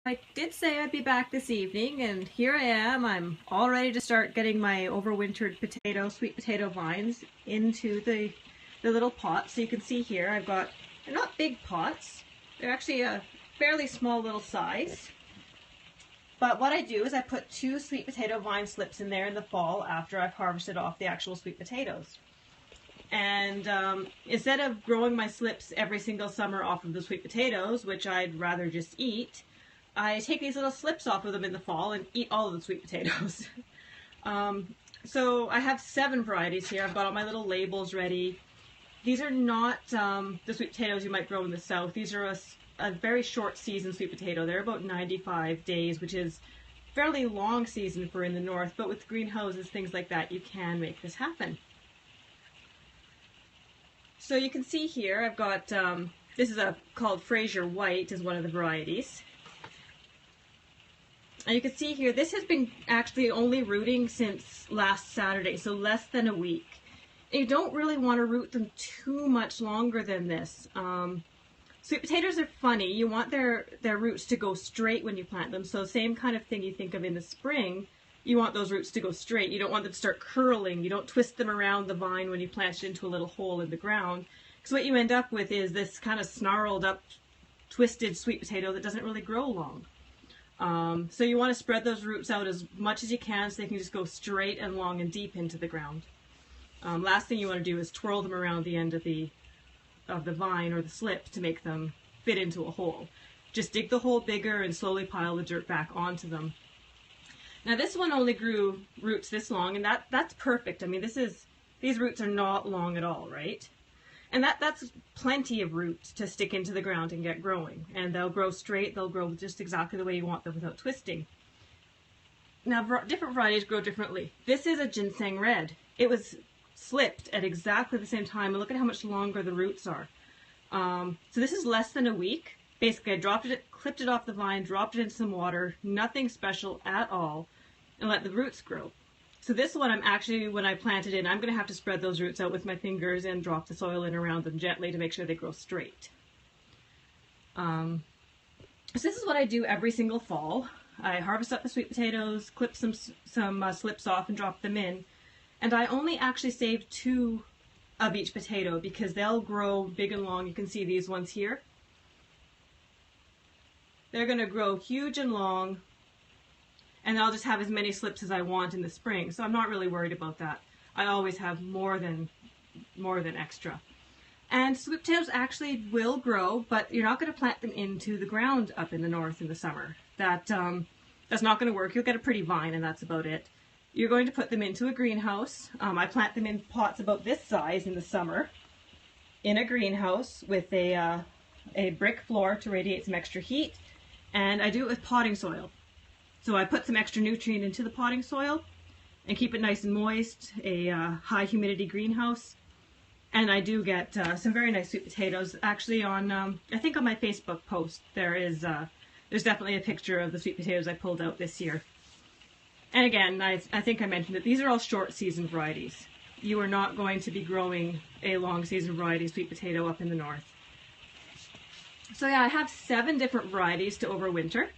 I did say I'd be back this evening, and here I am. I'm all ready to start getting my overwintered sweet potato vines into the little pots. So you can see here I've got, they're not big pots. They're actually a fairly small little size. But what I do is I put 2 sweet potato vine slips in there in the fall after I've harvested off the actual sweet potatoes. And instead of growing my slips every single summer off of the sweet potatoes, which I'd rather just eat, I take these little slips off of them in the fall and eat all of the sweet potatoes. So I have 7 varieties here. I've got all my little labels ready. These are not the sweet potatoes you might grow in the south. These are a very short season sweet potato. They're about 95 days, which is fairly long season for in the north, but with greenhouses, things like that, you can make this happen. So you can see here I've got, this is called Fraser White is one of the varieties. And you can see here, this has been actually only rooting since last Saturday, so less than a week. And you don't really want to root them too much longer than this. Sweet potatoes are funny. You want their roots to go straight when you plant them. So same kind of thing you think of in the spring, you want those roots to go straight. You don't want them to start curling. You don't twist them around the vine when you plant it into a little hole in the ground. Because what you end up with is this kind of snarled up, twisted sweet potato that doesn't really grow long. So you want to spread those roots out as much as you can so they can just go straight and long and deep into the ground. Last thing you want to do is twirl them around the end of the vine or the slip to make them fit into a hole. Just dig the hole bigger and slowly pile the dirt back onto them. Now this one only grew roots this long, and that's perfect. I mean, these roots are not long at all, right? And that's plenty of roots to stick into the ground and get growing. And they'll grow straight, they'll grow just exactly the way you want them without twisting. Now, different varieties grow differently. This is a ginseng red. It was slipped at exactly the same time, and look at how much longer the roots are. So this is less than a week. Basically, I dropped it, clipped it off the vine, dropped it in some water, nothing special at all, and let the roots grow. So this one, I'm actually, when I plant it in, I'm going to have to spread those roots out with my fingers and drop the soil in around them gently to make sure they grow straight. So this is what I do every single fall. I harvest up the sweet potatoes, clip some slips off and drop them in. And I only actually save 2 of each potato because they'll grow big and long. You can see these ones here. They're going to grow huge and long, and I'll just have as many slips as I want in the spring. So I'm not really worried about that. I always have more than extra. And sweet potatoes actually will grow, but you're not going to plant them into the ground up in the north in the summer. That's not going to work. You'll get a pretty vine, and that's about it. You're going to put them into a greenhouse. I plant them in pots about this size in the summer in a greenhouse with a brick floor to radiate some extra heat. And I do it with potting soil. So I put some extra nutrient into the potting soil and keep it nice and moist, a high humidity greenhouse. And I do get some very nice sweet potatoes. Actually on, I think on my Facebook post, there's definitely a picture of the sweet potatoes I pulled out this year. And again, I think I mentioned that these are all short season varieties. You are not going to be growing a long season variety sweet potato up in the north. So yeah, I have 7 different varieties to overwinter.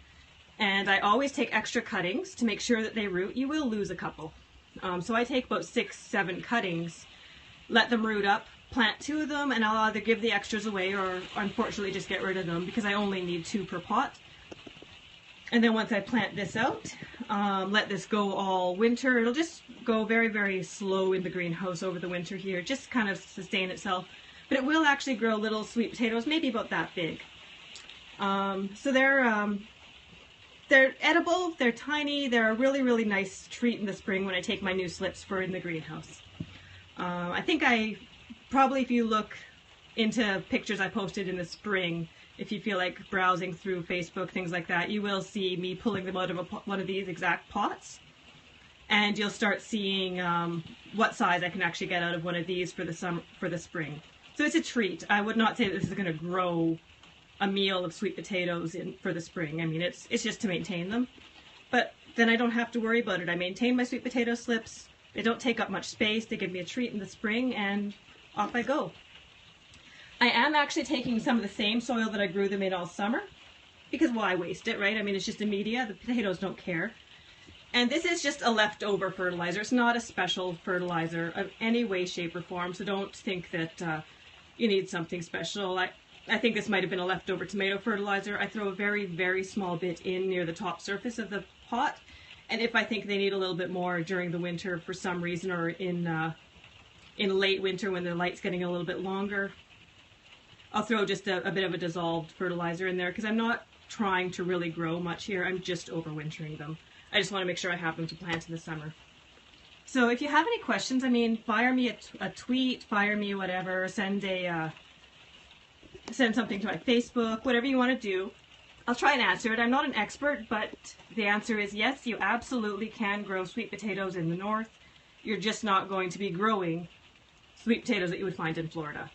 And I always take extra cuttings to make sure that they root. You will lose a couple. So I take about 6, 7 cuttings, let them root up, plant 2 of them, and I'll either give the extras away or unfortunately just get rid of them because I only need 2 per pot. And then once I plant this out, let this go all winter. It'll just go very, very slow in the greenhouse over the winter here, just kind of sustain itself. But it will actually grow little sweet potatoes, maybe about that big. So they're edible, they're tiny, they're a really, really nice treat in the spring when I take my new slips for in the greenhouse. I think probably if you look into pictures I posted in the spring, if you feel like browsing through Facebook, things like that, you will see me pulling them out of one of these exact pots. And you'll start seeing what size I can actually get out of one of these for the spring. So it's a treat. I would not say that this is going to grow a meal of sweet potatoes for the spring. I mean, it's just to maintain them. But then I don't have to worry about it. I maintain my sweet potato slips. They don't take up much space. They give me a treat in the spring, and off I go. I am actually taking some of the same soil that I grew them in all summer because why waste it, right? I mean, it's just a media. The potatoes don't care. And this is just a leftover fertilizer. It's not a special fertilizer of any way, shape, or form. So don't think that you need something special. I think this might have been a leftover tomato fertilizer. I throw a very, very small bit in near the top surface of the pot. And if I think they need a little bit more during the winter for some reason, or in late winter when the light's getting a little bit longer, I'll throw just a bit of a dissolved fertilizer in there, because I'm not trying to really grow much here. I'm just overwintering them. I just want to make sure I have them to plant in the summer. So if you have any questions, I mean, fire me a tweet, fire me whatever, send something to my Facebook, whatever you want to do. I'll try and answer it. I'm not an expert, but the answer is yes, you absolutely can grow sweet potatoes in the north. You're just not going to be growing sweet potatoes that you would find in Florida.